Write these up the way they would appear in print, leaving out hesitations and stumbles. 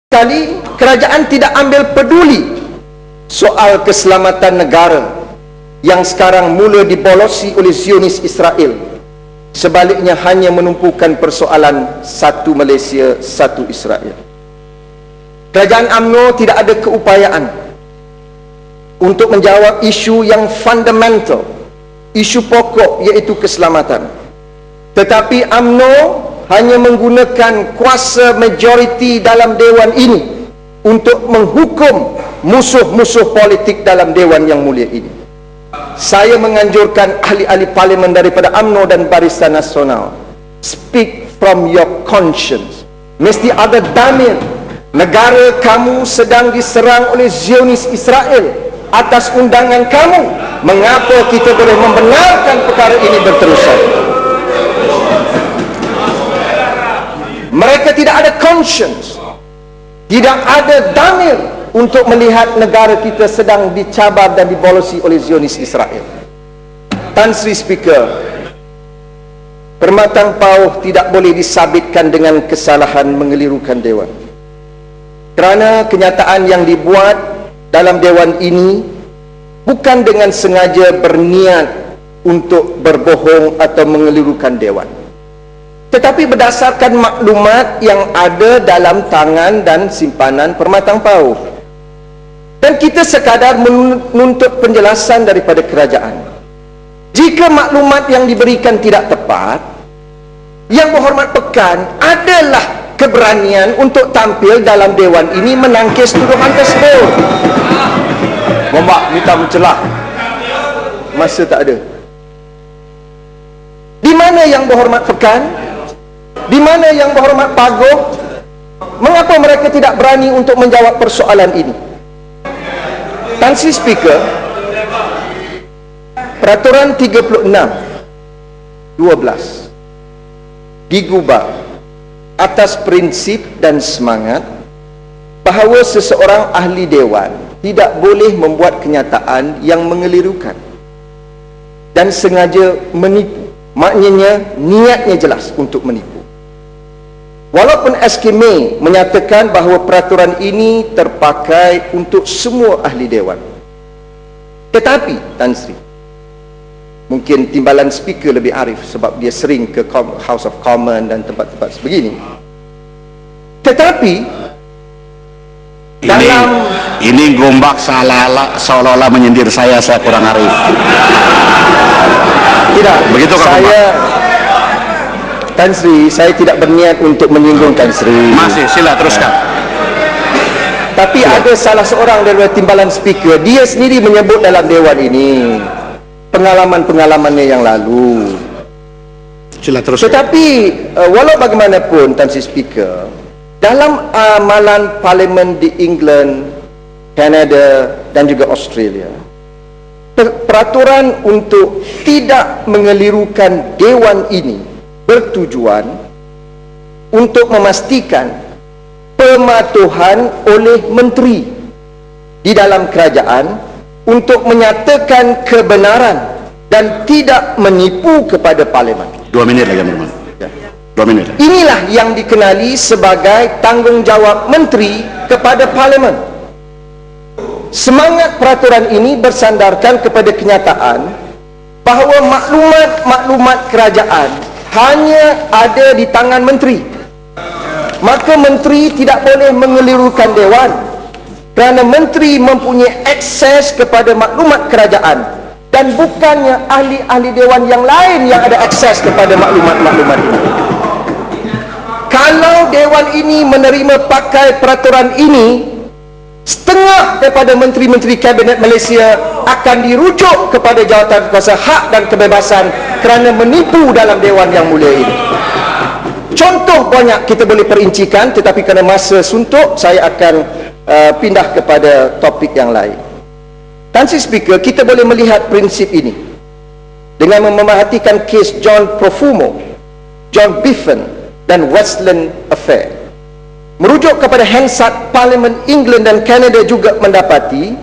kali kerajaan tidak ambil peduli soal keselamatan negara yang sekarang mula dibolosi oleh Zionis Israel. Sebaliknya hanya menumpukan persoalan satu Malaysia, satu Israel. Kerajaan UMNO tidak ada keupayaan untuk menjawab isu yang fundamental, isu pokok, iaitu keselamatan. Tetapi UMNO hanya menggunakan kuasa majoriti dalam dewan ini untuk menghukum musuh-musuh politik dalam dewan yang mulia ini. Saya menganjurkan ahli-ahli parlimen daripada UMNO dan Barisan Nasional, speak from your conscience. Mesti ada damir. Negara kamu sedang diserang oleh Zionis Israel atas undangan kamu. Mengapa kita boleh membenarkan perkara ini berterusan? Mereka tidak ada conscience, tidak ada damir untuk melihat negara kita sedang dicabar dan dibolosi oleh Zionis Israel. Tan Sri Speaker, permatang pauh tidak boleh disabitkan dengan kesalahan mengelirukan dewan. Kerana kenyataan yang dibuat dalam dewan ini bukan dengan sengaja berniat untuk berbohong atau mengelirukan dewan, tetapi berdasarkan maklumat yang ada dalam tangan dan simpanan permatang pauh. Dan kita sekadar menuntut penjelasan daripada kerajaan. Jika maklumat yang diberikan tidak tepat, Yang Berhormat Pekan adalah keberanian untuk tampil dalam dewan ini menangkis tuduhan tersebut. Membak minta mencelah, masa tak ada. Di mana Yang Berhormat Pekan? Di mana Yang Berhormat Pagoh? Mengapa mereka tidak berani untuk menjawab persoalan ini? Tan Sri Speaker, Peraturan 36/12 digubah atas prinsip dan semangat bahawa seseorang ahli dewan tidak boleh membuat kenyataan yang mengelirukan dan sengaja menipu. Maknanya niatnya jelas untuk menipu. Walaupun SK May menyatakan bahawa peraturan ini terpakai untuk semua ahli dewan, tetapi Tan Sri, mungkin timbalan speaker lebih arif sebab dia sering ke House of Commons dan tempat-tempat sebegini. Tetapi ini gombak seolah-olah menyindir saya kurang arif. Tidak, begitu kan saya Tan Sri, saya tidak berniat untuk menyinggung Tan Sri. Masih, sila teruskan. Tapi ada salah seorang daripada timbalan speaker, dia sendiri menyebut dalam dewan ini pengalaman-pengalamannya yang lalu. Sila teruskan. Tetapi walau bagaimanapun Tan Sri Speaker, dalam amalan parlimen di England, Kanada dan juga Australia, peraturan untuk tidak mengelirukan dewan ini bertujuan untuk memastikan pematuhan oleh menteri di dalam kerajaan untuk menyatakan kebenaran dan tidak menipu kepada parlimen. 2 minit lagi, Merman. 2 minit. Inilah yang dikenali sebagai tanggungjawab menteri kepada parlimen. Semangat peraturan ini bersandarkan kepada kenyataan bahawa maklumat-maklumat kerajaan hanya ada di tangan menteri. Maka menteri tidak boleh mengelirukan dewan, kerana menteri mempunyai akses kepada maklumat kerajaan dan bukannya ahli-ahli dewan yang lain yang ada akses kepada maklumat-maklumat ini. Kalau dewan ini menerima pakai peraturan ini, setengah daripada menteri-menteri kabinet Malaysia akan dirujuk kepada jawatan kuasa hak dan kebebasan kerana menipu dalam dewan yang mulia ini. Contoh banyak kita boleh perincikan, tetapi kerana masa suntuk, saya akan pindah kepada topik yang lain. Tan Sri Speaker, kita boleh melihat prinsip ini dengan memerhatikan kes John Profumo, John Biffen dan Westland Affair. Merujuk kepada Hansard, Parlimen England dan Kanada juga mendapati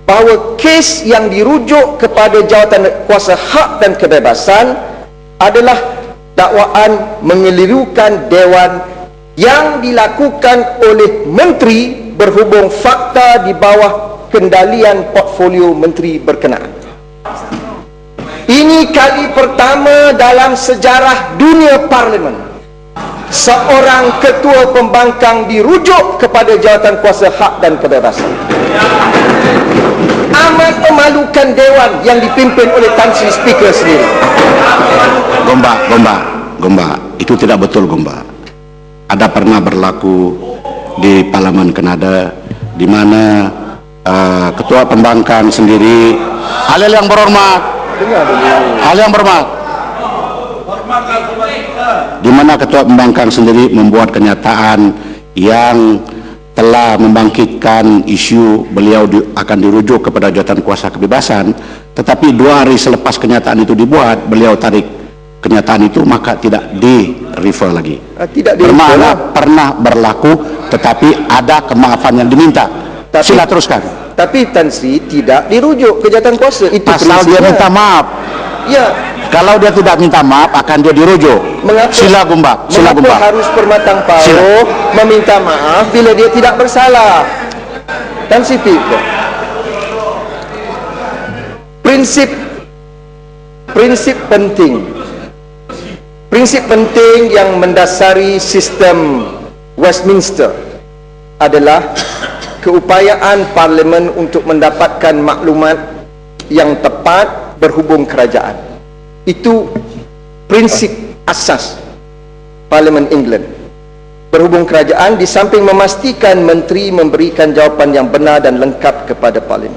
bahawa kes yang dirujuk kepada jawatan kuasa hak dan kebebasan adalah dakwaan mengelirukan dewan yang dilakukan oleh menteri berhubung fakta di bawah kendalian portfolio menteri berkenaan. Ini kali pertama dalam sejarah dunia parlimen seorang ketua pembangkang dirujuk kepada jawatan kuasa hak dan kebebasan. Amat memalukan dewan yang dipimpin oleh Tan Sri Speaker sendiri. Gomba, itu tidak betul, Gomba. Ada pernah berlaku di Parlemen Kanada di mana ketua pembangkang sendiri, hal yang berhormat, di mana ketua pembangkang sendiri membuat kenyataan yang telah membangkitkan isu beliau akan dirujuk kepada jawatan kuasa kebebasan, tetapi 2 hari selepas kenyataan itu dibuat, beliau tarik kenyataan itu, maka tidak di-refer lagi. Bermakna pernah berlaku, tetapi ada kemaafan yang diminta. Sila teruskan. Tapi Tan Sri tidak dirujuk ke jawatan kuasa. Itu asal dia minta maaf. Ya. Kalau dia tidak minta maaf, akan dia dirujuk. Mengapa? Sila Gomba. Mengapa harus Permatang Pauh meminta maaf bila dia tidak bersalah? Tan Sri Speaker, prinsip penting yang mendasari sistem Westminster adalah keupayaan parlimen untuk mendapatkan maklumat yang tepat berhubung kerajaan. Itu prinsip asas Parlimen England. Berhubung kerajaan, di samping memastikan menteri memberikan jawapan yang benar dan lengkap kepada parlimen.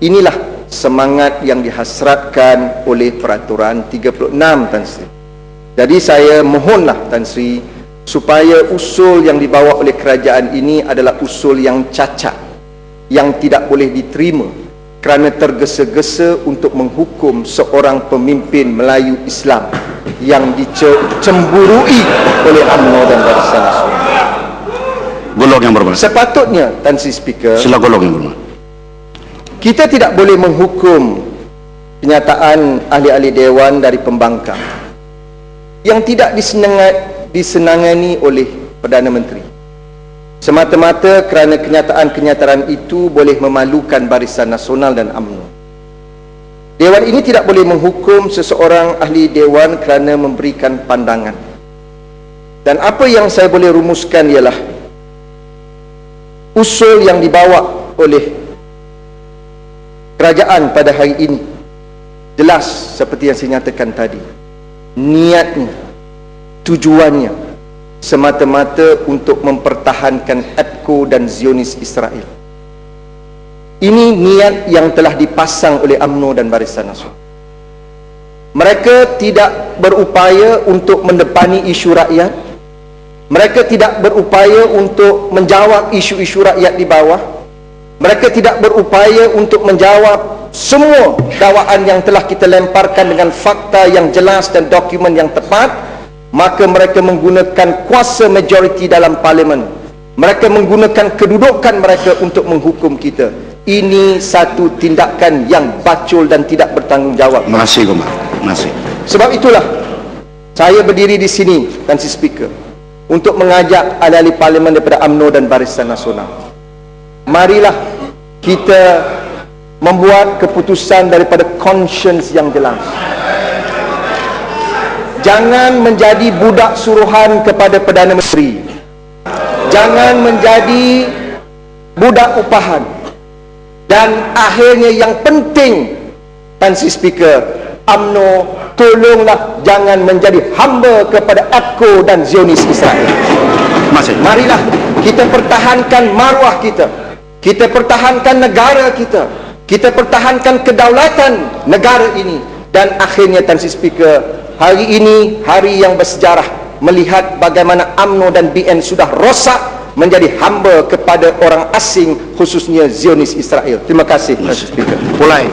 Inilah semangat yang dihasratkan oleh peraturan 36, Tan Sri. Jadi saya mohonlah Tan Sri supaya usul yang dibawa oleh kerajaan ini adalah usul yang cacat, yang tidak boleh diterima kerana tergesa-gesa untuk menghukum seorang pemimpin Melayu Islam yang dicemburui oleh UMNO dan Barisan Nasional. Golong yang berhormat. Sepatutnya, Tan Sri Speaker, sila golong yang berhormat, kita tidak boleh menghukum kenyataan ahli-ahli dewan dari pembangkang yang tidak disenangani oleh Perdana Menteri semata-mata kerana kenyataan-kenyataan itu boleh memalukan Barisan Nasional dan UMNO. Dewan ini tidak boleh menghukum seseorang ahli dewan kerana memberikan pandangan. Dan apa yang saya boleh rumuskan ialah usul yang dibawa oleh kerajaan pada hari ini jelas seperti yang saya nyatakan tadi. Niatnya, tujuannya semata-mata untuk mempertahankan ADCO dan Zionis Israel. Ini niat yang telah dipasang oleh UMNO dan Barisan Nasional. Mereka tidak berupaya untuk mendepani isu rakyat. Mereka tidak berupaya untuk menjawab isu-isu rakyat di bawah. Mereka tidak berupaya untuk menjawab semua dakwaan yang telah kita lemparkan dengan fakta yang jelas dan dokumen yang tepat. Maka mereka menggunakan kuasa majoriti dalam parlimen. Mereka menggunakan kedudukan mereka untuk menghukum kita. Ini satu tindakan yang bacul dan tidak bertanggungjawab. Masih Gomba, masih. Sebab itulah saya berdiri di sini, Tan Sri Speaker, untuk mengajak ahli-ahli parlimen daripada UMNO dan Barisan Nasional. Marilah kita membuat keputusan daripada conscience yang jelas. Jangan menjadi budak suruhan kepada Perdana Menteri. Jangan menjadi budak upahan. Dan akhirnya yang penting, Tan Sri Speaker, UMNO, tolonglah jangan menjadi hamba kepada ADCO dan Zionis Israel. Masih. Marilah kita pertahankan maruah kita. Kita pertahankan negara kita. Kita pertahankan kedaulatan negara ini. Dan akhirnya, Tan Sri Speaker, hari ini hari yang bersejarah melihat bagaimana UMNO dan BN sudah rosak menjadi hamba kepada orang asing, khususnya Zionis Israel. Terima kasih, Tan Sri Speaker. Mulai.